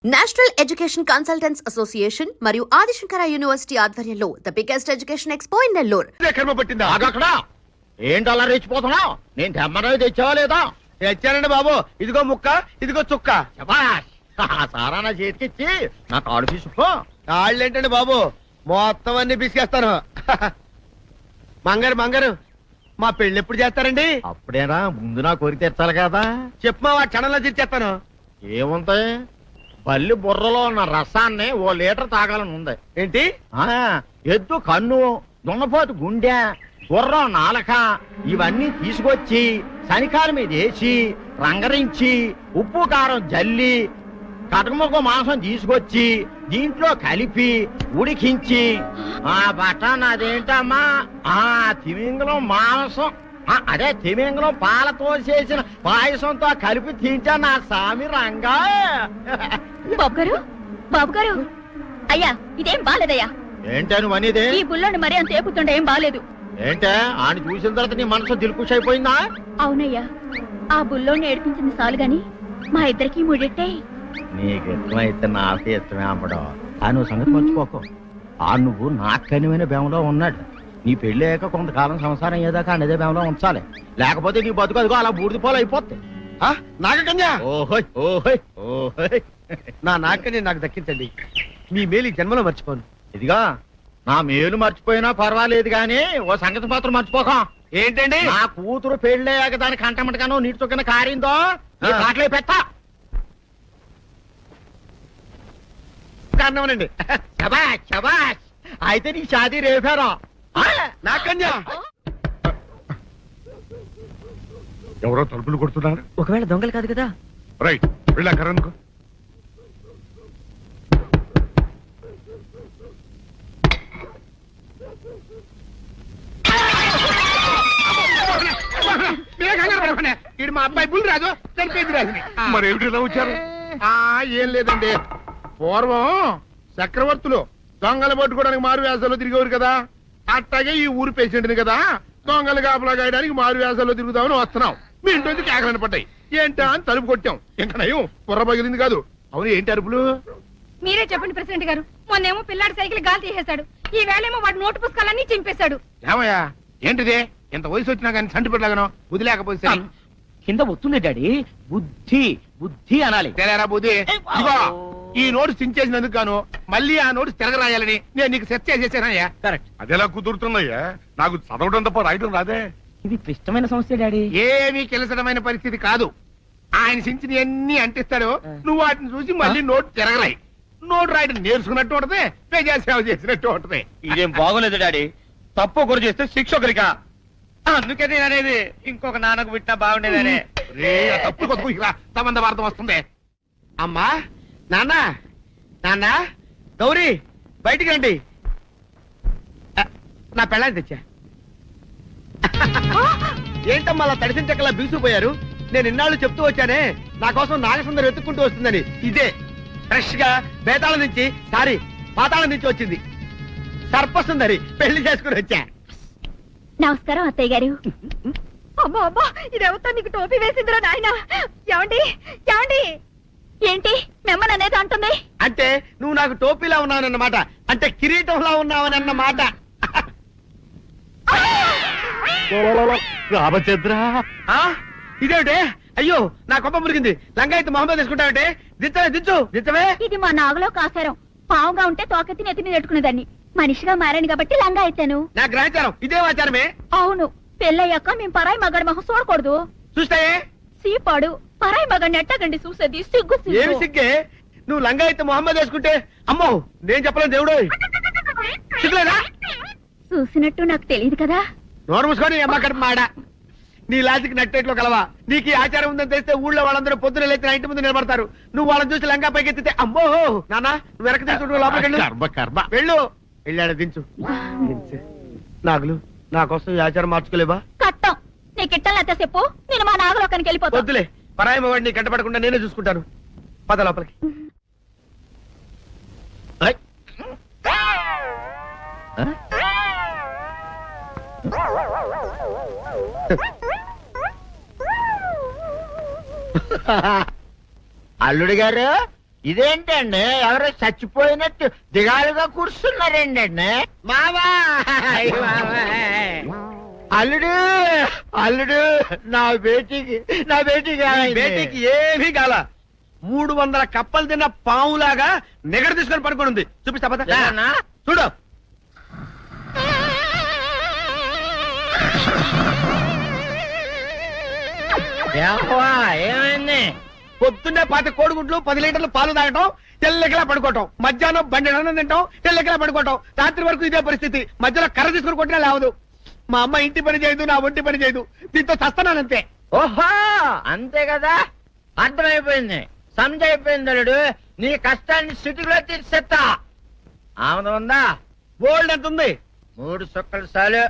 National education consultants association మరియు Adi Shankara university ఆధ్వర్యంలో the biggest education expo in Nellore. కర్మ పట్టిందా అక్కడ ఏంటి అలా రెచ్చిపోతున్నావు? నేను తెమ్మనవి తెచ్చావా లేదా? తెచ్చానండి బాబు. ఇదిగో ముక్క, ఇదిగో చుక్క. సారా నా చేతికిచ్చి నా తాడు తీసుకో. తాళ్ళు ఏంటండి బాబు, మొత్తం అన్ని బిసికేస్తాను. మంగారు మంగారు, మా పెళ్లి ఎప్పుడు చేస్తారండి? అప్పుడేనా, ముందు నా కోరిక తెచ్చాలి కదా. చెప్పు మా క్షణంలో తీర్చేస్తాను. ఏముంటాయి, బల్లి బుర్రలో ఉన్న రసాన్ని ఓ లీటర్ తాగాలని ఉంది. ఏంటి? ఎద్దు కన్ను, దున్నపోతు గుండె, గుర్రం నాలక ఇవన్నీ తీసుకొచ్చి శనికాల మీద వేసి రంగరించి ఉప్పు కారం జల్లి కటకముక్క మాంసం తీసుకొచ్చి దీంట్లో కలిపి ఉడికించి ఆ బటన్ అదేంటమ్మా తిమింగలం మాంసం, అదే తిమింగలం పాలతో చేసిన పాయసంతో కలిపి తింటా నా సామి రంగా. బాబు గారు అయ్యా, ఇదేం బాలేదయ్యా. ఏంటని వనిదే? ఈ బుల్లోని మరీ అంత ఏపుతుండే ఏం బాలేదు. ఏంటే ఆయన చూసిన తర్వాత నీ మనసు దిల్కుష్ అయిపోయిందా? అవునయ్యా, ఆ బుల్లోని ఏడిపించింది చాలు గాని మా ఇద్దరికి ముడిట్టే. నీకు ఇష్టమైతే నాకే ఇష్టమే అమ్మడం. ఆ నువ్వు సంగతి మర్చిపోకు. ఆ నువ్వు నాకు కనివైన బేమలో ఉన్నాడు. నీ పెళ్లి అయ్యాక కొంతకాలం సంసారం ఏదాకా అనేదే బేమలో ఉంచాలి, లేకపోతే నీ బతుకు అదిగో అలా బూడిద పోలు అయిపోతాయి. నాగకన్యా, ఓహోయ్ ఓహోయ్ ఓహోయ్, నా నాగకన్య నాకు దక్కించండి. మీ మేలు జన్మలో మర్చిపోను. ఇదిగా నా మేలు మర్చిపోయినా పర్వాలేదు గాని ఓ సంగతి మాత్రం మర్చిపోక. ఏంటండి? నా కూతురు పెళ్ళయ్యాక దాని కంటమటగానో నీటి చొక్కన కారిందో కాట్లే పెట్ట. కారణమనండి. శబాష్ శబాష్, అయితే నీ షాదీ రేపారా? నాగకన్యా, ఎవరో తలుపులు కొడుతున్నారు. ఒకవేళ దొంగలు కాదు కదా? రైట్, వెళ్ళా కరణ్కు. ఇది మా అబ్బాయి బుల్ రాజు చనిపోయింది రాజుని. మరి ఏమిటి ఇలా వచ్చారు? ఏం లేదండి, పూర్వం చక్రవర్తులు దొంగలు పట్టుకోవడానికి మారు వేసాల్లో తిరిగేవారు కదా, అట్టాగే ఈ ఊరు పేషెంట్ని కదా దొంగలు కాపలా గాయడానికి మారు వేసాల్లో తిరుగుదామని వస్తున్నాం. మీ ఇంటి కేకలను పడ్డాయి. ఏంటా అని తలుపు కొట్టాం. ఇంకా నయం బుర్ర పగిలింది కాదు. అవును, ఏంటి అరుపులు? మీరే చెప్పండి ప్రెసిడెంట్ గారు. మొన్నేమో పిల్లాడి సైకిల్ గాలి తీసేశాడు, ఈ వేళేమో వాడి నోటు పుస్తకాలన్నీ చింపేశాడు. ఏమయ్యా, ఏంటిదే? ఎంత వయసు వచ్చినా కానీ సంటి పెట్టలాగనో వదిలేకపోతే కింద వస్తుంది డాడీ. బుద్ధి బుద్ధి అనాలి. తెలేరా బుద్ధి. ఇదిగో, ఈ నోటు చించేసినందుకు గాను మళ్ళీ ఆ నోటు తిరగరాయాలని నేను నీకు సెట్ చేసేసానయ్యా. కరెక్ట్. అదెలా కుదురుతున్నాయ్యా? నాకు చదవడం తప్ప రాయడం రాదే. ఇది క్లిష్టమైన సమస్య డాడీ. ఏమీ కిలసడమైన పరిస్థితి కాదు. ఆయన చించిన ఎన్ని అంటిస్తాడో నువ్వు వాటిని చూసి మళ్ళీ నోటు తిరగరాయి. నోటు రాయడం నేర్చుకున్నట్టు ఉంటది, ప్రజాసేవ చేసినట్టు ఉంటది. ఇదేం బాగోలేదు డాడీ. తప్పు ఒకరు చేస్తే శిక్ష ఒకరికా? అందుకే నేను అనేది ఇంకొక నాన్నకు పుట్టినా బాగుండేదనే. తప్పు కొత్త సంబంధ వార్త వస్తుంది. అమ్మా, నాన్న, నాన్న, గౌరీ బయటికి రండి. నా పెళ్ళాన్ని తెచ్చా. ఏంటమ్మా అలా తడిసిన చెక్కలా బిగుసిపోయారు? నేను ఇన్నాళ్ళు చెప్తూ వచ్చానే నా కోసం నాగసుందరం వెతుక్కుంటూ వస్తుందని. ఇదే ఫ్రెష్ గా బేతాళం నుంచి, సారీ పాతాళం నుంచి వచ్చింది సర్పసుందరి. పెళ్లి చేసుకుని వచ్చా. నమస్కారం అత్తయ్య గారు. అమ్మా అమ్మా, ఇదేవతో నీకు టోపీ వేసిందిరా నాయన. ఏమండి ఏమండి, ఏంటి మిమ్మల్ని అనేది అంటుంది? అంటే నువ్వు నాకు టోపీలా ఉన్నావనన్నమాట, అంటే కిరీటంలా ఉన్నావని అన్నమాట. రామచంద్ర, ఇదేమిటే? అయ్యో, నా కొప్ప మురిగింది. లంగా అయితే మొహమ్మద్ తీసుకుంటావంటే దించవే, దించు దించవే. ఇది మా నాగులో కాసారం. పావుగా ఉంటే తోకెత్తి నెత్తిని నెట్టుకునేదాన్ని. మనిషిగా మారాను కాబట్టి లంగా అయితాను. నా గ్రహచారం ఇదే ఆచారమే. అవును, పెళ్ళయ్యాక మేము పరాయి మగాడి మొహం చూడకూడదు. చూస్తాయే సీపాడు పరాయి మగాడిని ఎట్టగండి చూసేది. సిగ్గు ఏమి సిగ్గే? నువ్వు లంగా అయితే మొహమ్మద్ వేసుకుంటే అమ్మో నేను చెప్పలేను దేవుడు. సిగ్గులేదా? చూసినట్టు నాకు తెలియదు కదా. నోరు మూసుకొని అమ్మ కడుపు మాడ. నీ లాజిక్ నట్టేట్లో కలవా? నీకు ఈ ఆచారం ఉందని తెలిస్తే ఊళ్ళో వాళ్ళందరూ పొద్దున లేచి నా ఇంటి ముందు నిలబడతారు. నువ్వు వాళ్ళని చూసి లంగా పైకి ఎత్తితే అమ్మో నాన్న నువ్వు వెనక తీసుకుంటూ లోపలికి కర్మ కర్మ. వెళ్ళు. వెళ్ళాడు, దించు దించు. నాగులు, నా కోసం ఈ ఆచారం మార్చుకోలేవా? కట్టం నీకు ఇట్టలేత చెప్పు, నేను మా నాగలోకానికి వెళ్ళిపోతా. వద్దులే, పరాయి వాడిని కంటపడకుండా నేనే చూసుకుంటాను. పద లోపలికి. అల్లుడు గారు ఇదేంటండి ఎవరో చచ్చిపోయినట్టు దిగాలుగా కూర్చున్నారండి అండి మావా అల్లుడు అల్లుడు నా బేటీకి బేటీకి ఏమీ కాల 300 కప్పలు తిన్న పావులాగా నెగడ తీసుకొని పడుకొని ఉంది. చూపిస్తా పద. ఏమన్నా? చూడు. ఏమైంది? పొద్దున్నే 10 కోడిగుడ్లు 10 లీటర్లు పాలు తాగటం, తెల్లకిలా పడుకోవటం, మధ్యాహ్నం బండి అన్నం తింటాం, తెల్లకిలా పడుకోవటం, రాత్రి వరకు ఇదే పరిస్థితి. మధ్యలో కర్ర తీసుకుని కొట్టినా లేవదు. మా అమ్మ ఇంటి పని చేయదు, నా ఒంటి పని చేయదు. దీంతో చస్తున్నానంతే. ఓహో అంతే కదా, అర్థమైపోయింది, సమజైపోయింది. అల్లుడు నీ కష్టాన్ని సిటీలో తీర్చేస్తా. ఆమె ఉందా? గోల్డ్ ఎంత ఉంది? 3 సుక్కలు చాలు.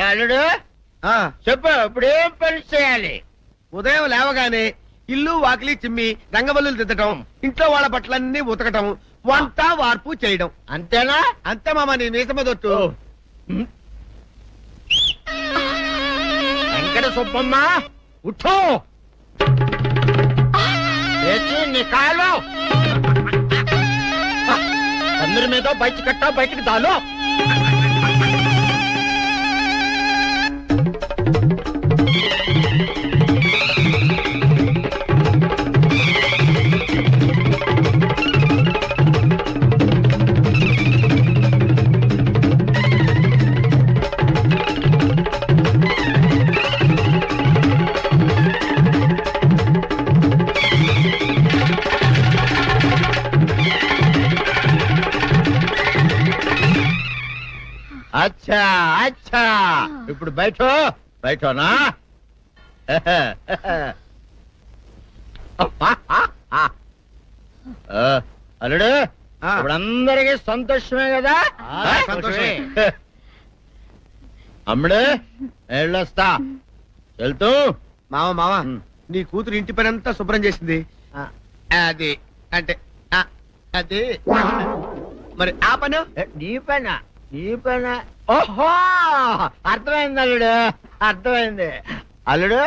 అల్లుడు ఆ, చెప్పు, ఇప్పుడు ఏం పని చేయాలి? ఉదయం లేవగానే ఇల్లు వాకిలి చిమ్మి రంగవల్లులు దిద్దటం, ఇంట్లో వాళ్ళ బట్టలన్నీ ఉతకటం, వంట వార్పు చేయడం. అంతేనా? అంతే మామ, నీ మీసమదొట్టు. వెంకట సుబ్బమ్మ ఉఠో, లేచి నీ కాలు అందరి మీద బయట కట్టా, బయటికి దాలో. అచ్చా అచ్చా, ఇప్పుడు బయటనా? అల్లుడు ఇప్పుడు అందరికి సంతోషమే కదా? సంతోషమే. అమ్ముడు వెళ్ళొస్తా, వెళ్తూ. మామ నీ కూతురు ఇంటి పని అంతా శుభ్రం చేసింది. అది అంటే అది మరి ఆ పని నీ పైన ఓహో అర్థమైంది అల్లుడు, అర్థమైంది. అల్లుడు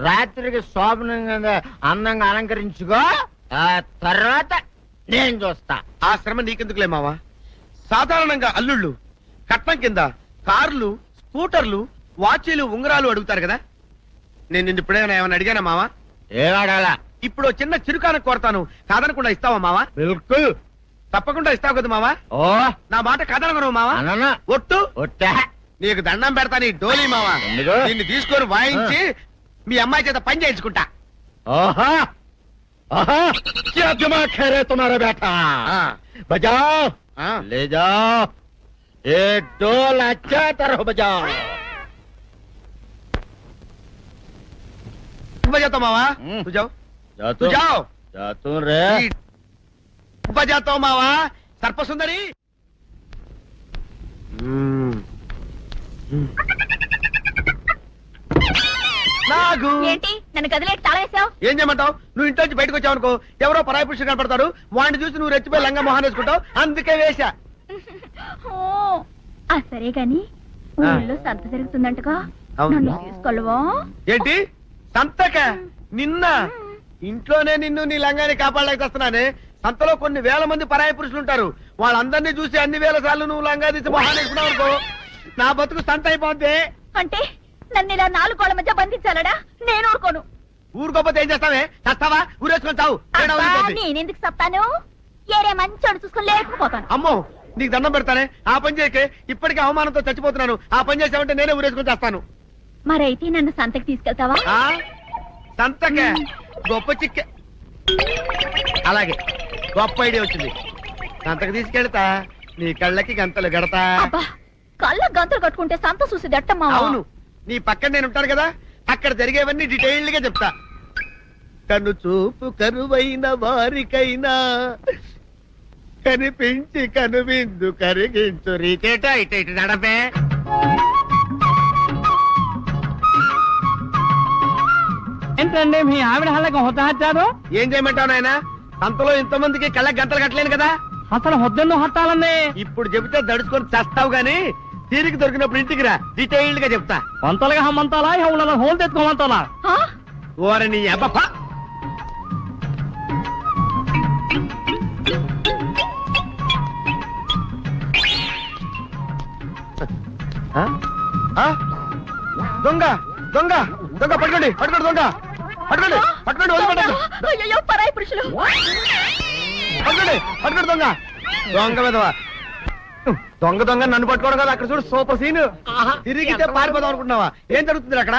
రాత్రికి శోభనంగా అందంగా అలంకరించుకో, ఆ తర్వాత నేను చూస్తా. ఆ శ్రమ నీకెందుకులే మావా. సాధారణంగా అల్లుళ్ళు కట్నం కింద కార్లు, స్కూటర్లు, వాచీలు, ఉంగరాలు అడుగుతారు కదా. నేను నిన్ను ఇప్పుడేమైనా ఏమైనా అడిగానా మావా? ఏవాడాలా? ఇప్పుడు చిన్న చిరుకాన కోరతాను, కాదనకుండా ఇస్తావా మావా? బిల్కుల్ తప్పకుండా ఇస్తావు కదా మావా. ఓ నా మాట కాదనగను మావా. అననా ఒట్టు ఒట్టా. నీకు దండం పెడతా నీ డోలీ మావా. ఎందుకు? దీన్ని తీసుకొని వాయించి మీ అమ్మాయి చేత పని చేయించుకుంటా. ओहा आहा क्या दिमाग है रे तुम्हारा बेटा। बजाओ ले जाओ, एक डोल अच्छा तरह बजाओ। बजाता मावा तू जाओ, तू जाओ। जातू रे बजाता हूँ मावा सर्प सुंदरी। నాగు ఏంటి నన్ను గదిలేటి తాళం వేసావు? ఏం చేయమంటావు? నువ్వు ఇంట్లో నుంచి బయటకు వచ్చావు అనుకో, ఎవరో పరాయి పురుషులు కనపడతారు, వాడిని చూసి నువ్వు రెచ్చిపోయి లంగా మొహాన్ వేసుకుంటావు, అందుకే వేశా. సరే గాని ఊళ్ళో సంత జరుగుతుందంటగా, అవును. నన్ను తీసుకెళ్ళవా? ఏంటి సంతక? నిన్న ఇంట్లోనే నిన్ను నీ లంగాన్ని కాపాడలేకొస్తున్నానే. సంతలో కొన్ని వేల మంది పరాయి పురుషులు ఉంటారు, వాళ్ళందరినీ చూసి అన్ని వేల సార్లు నువ్వు లంగా తీసి మొహాన్ వేసుకున్నావు అనుకో, నా బతుకు సంత అయిపోద్ది. అంటే నన్ను ఇలా 4 గోళ్ల మధ్య బంధించాలడా? నేను ఊరుకోను. ఊరుకోపోతే ఏం చేస్తావే? చస్తావా? ఊరేసుకొని చావు. తేడా అబ్బా, వదిలిపోద్ది. నేనెందుకు చెప్తాను? ఏరే మంచోడు చూసుకుని లేకపోతాను. అమ్మో నీకు దండం పెడతానే, ఆ పని చేయకే. ఇప్పటికే అవమానంతో చచ్చిపోతున్నాను, ఆ పని చేసావంటే నేనే ఊరేసుకొని చేస్తాను. మరైతే నన్ను సంతకి తీసుకెళ్తావా? ఆ సంతకే గొప్ప చిక్కే. అలాగే గొప్ప ఐడియా వచ్చింది. సంతకు తీసుకెళ్తా, నీ కళ్ళకి గంతలు గడతా. అబ్బా, కళ్ళ గంతలు కట్టుకుంటే సంత చూసి దట్టమ్మా. అవును, నీ పక్కన నేను ఉంటాను కదా, అక్కడ జరిగేవన్నీ డీటెయిల్డ్ గా చెప్తా. కను చూపు కరువైన వారికైనా కనిపించి కనువిందు కరిగించు రీకేట ఇటు ఇటు నడపే. ఏంటండి మీ ఆవిడ హళ్ళకి హుతాహచ్చారు? ఏం చేయమంటావు నాయన? సంతలో ఇంతమందికి కళ్ళకి గంటలు కట్టలేను కదా. అసలు హొద్దెన్ను హట్టాలన్నీ ఇప్పుడు చెబితే దడుచుకొని చస్తావు గాని తీరికి దొరికినప్పుడు ఇంటికి రా, డీటెయిల్డ్ గా చెప్తా. వంతలుగా హమ్మంతాలా హోళ్ళ హోల్ తెచ్చుకోమంతాలా ఆ? ఓరని అబ్బప్ప. ఆ? ఆ? దొంగ దొంగ దొంగ పట్టుకోండి పట్టుకోండి దొంగ పట్టుకోండి పట్టుకోండి వదిలిపెట్టండి. అయ్యయ్యో, పరాయి పురుషులు. పట్టుకోండి పట్టుకోండి దొంగ దొంగ విధవా. దొంగ దొంగ నన్ను పట్టుకోవడం కదా. అక్కడ చూడు సూపర్ సీన్. తిరిగితే పారిపోదాం అనుకుంటున్నావా? ఏం జరుగుతుంది అక్కడ?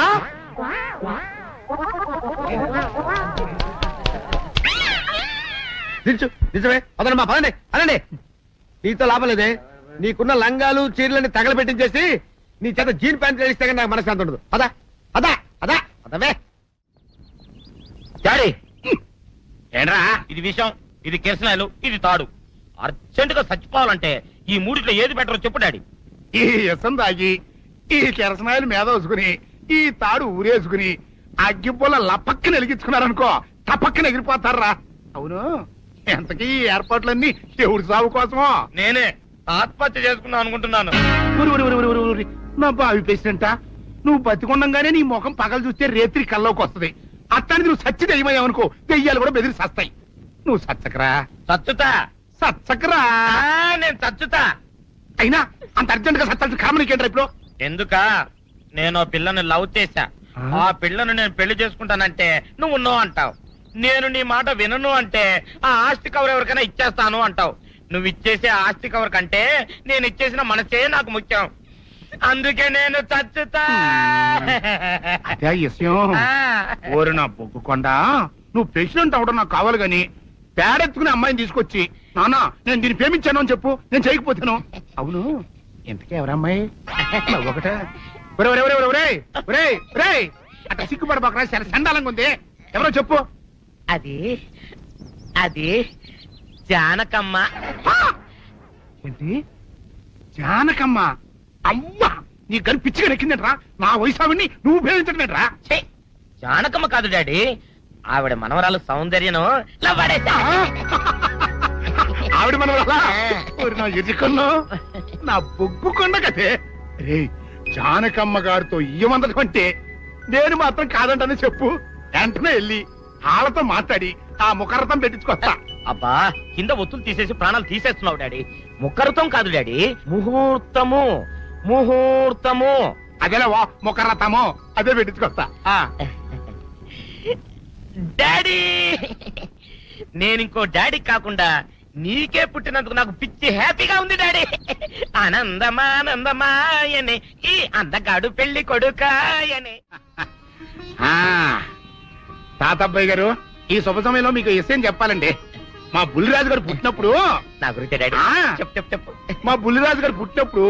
ఆ? నిల్చు నిజమే. అదండి మా పదండి అనండి. నీతో లాభం లేదే. నీకున్న లంగాలు చీరలని తగలబెట్టించేసి నీ చేత జీన్ ప్యాంట్ వేస్తే కానీ నాకు మనశ్శాంతి ఉండదు. అదా అదా అదా అదవే. డాడీ ఏంట్రా ఇది విషయం, ఇది కిరసనాయలు, ఇది తాడు. అర్జెంట్ గా చచ్చిపోవాలంటే ఈ మూడిట్లో ఏది బెటరో చెప్పు డాడీ. ఈ ఇసం తాగి ఈ కిరసనాయలు మీద వేసుకుని ఈ తాడు ఊరేసుకుని అగ్గిపుల్ల లపక్కన వెలిగించుకున్నారనుకో టపక్కన ఎగిరిపోతారా. అవును, ఎంతకీ ఈ ఏర్పాట్లన్నీ ఎవరి సాగు కోసమో? నేనే ఆత్మహత్య చేసుకుందాం అనుకుంటున్నాను. ఉరి, ఉరి, ఉరి, ఉరి, ఉరి, ఉరి. నా బావి పేసినంట నువ్వు బతికొండంగానే నీ ముఖం పగలు చూస్తే రేత్రి కల్లోకి వస్తుంది. అట్టానికి నువ్వు సచ్చి దెయ్యమయ్యావనుకో దెయ్యాలు కూడా బెదిరి సస్తాయి. నువ్వు సచ్చకరా చచ్చుతా. సచ్చకరా. నేను చచ్చుతా. అయినా అంత అర్జెంట్ గా సత్తాల్సిన కారణం నీకేంట్రా ఇప్పుడు? ఎందుక నేను ఓ పిల్లని లవ్ చేశా. ఆ పిల్లను నేను పెళ్లి చేసుకుంటానంటే నువ్వు నో అంటావు. నేను నీ మాట వినను అంటే ఆ ఆస్తి కవర్ ఎవరికైనా ఇచ్చేస్తాను అంటావు. నువ్వు ఇచ్చేసే ఆస్తి కవర్ కంటే నేను ఇచ్చేసిన మనసే నాకు ముఖ్యం. అందుకే నేను చచ్చుతా. అదే ఆ విషయం. ఓరి నా బొగ్గుకొండ, నువ్వు ప్రెసిడెంట్ అవడం నాకు కావాలి గాని పేడెత్తుకునే అమ్మాయిని తీసుకొచ్చి నానా నేను దీన్ని ప్రేమించాను అని చెప్పు, నేను చేయకపోతాను. అవును, ఇంతకే ఎవరమ్మాయి? ఒకటే అట్లా సిగ్గుపడబాకరా, చాలా సండాలంగా ఉంది. ఎవరో చెప్పు. అది అది జానకమ్మ. ఏంటి జానకమ్మ? అమ్మా నీ గని పిచ్చిగా నెక్కిందంట్రా. నా వయసు ఆవిడ్ని నువ్వు ప్రేమించడమేట్రా? ఛీ, జానకమ్మ కాదు డాడీ, ఆవిడ మనవరాలు సౌందర్యను ఆవిడ మన నా ఎదుకుల్లో నా బొగ్గుకొండ కదే. రే జానకమ్మ గారితో ఇయ్యమందడం అంటే నేను మాత్రం కాదంటని చెప్పు. వెంటనే వెళ్ళి వాళ్ళతో మాట్లాడి ఆ ముఖరథం పెట్టించుకొస్తా. అబ్బా కింద ఒత్తులు తీసేసి ప్రాణాలు తీసేస్తున్నావు డాడీ. ముఖరుతం కాదు డాడీ, ముహూర్తము. ముహూర్తము అదేలా ముఖరథము అదే పెట్టించుకొస్తా. డాడీ నేను ఇంకో డాడీ కాకుండా నీకే పుట్టినందుకు నాకు పిచ్చి హ్యాపీగా ఉంది డాడీ. ఆనందమానందమాయనే ఈ అందగాడు పెళ్లి కొడుకాయనే. తాతబ్బాయి గారు, ఈ శుభ సమయంలో మీకు విషయం చెప్పాలండి. మా బుల్లిరాజు గారు పుట్టినప్పుడు నా గురించి డాడీ ఆ. చెప్పు చెప్పు చెప్పు. మా బుల్లిరాజు గారు పుట్టినప్పుడు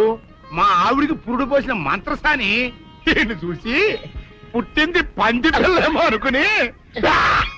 మా ఆవిడికి పురుడు పోసిన మంత్రసాని ఈయన్ని చూసి పుట్టింది పంది పిల్లేమో అనుకుని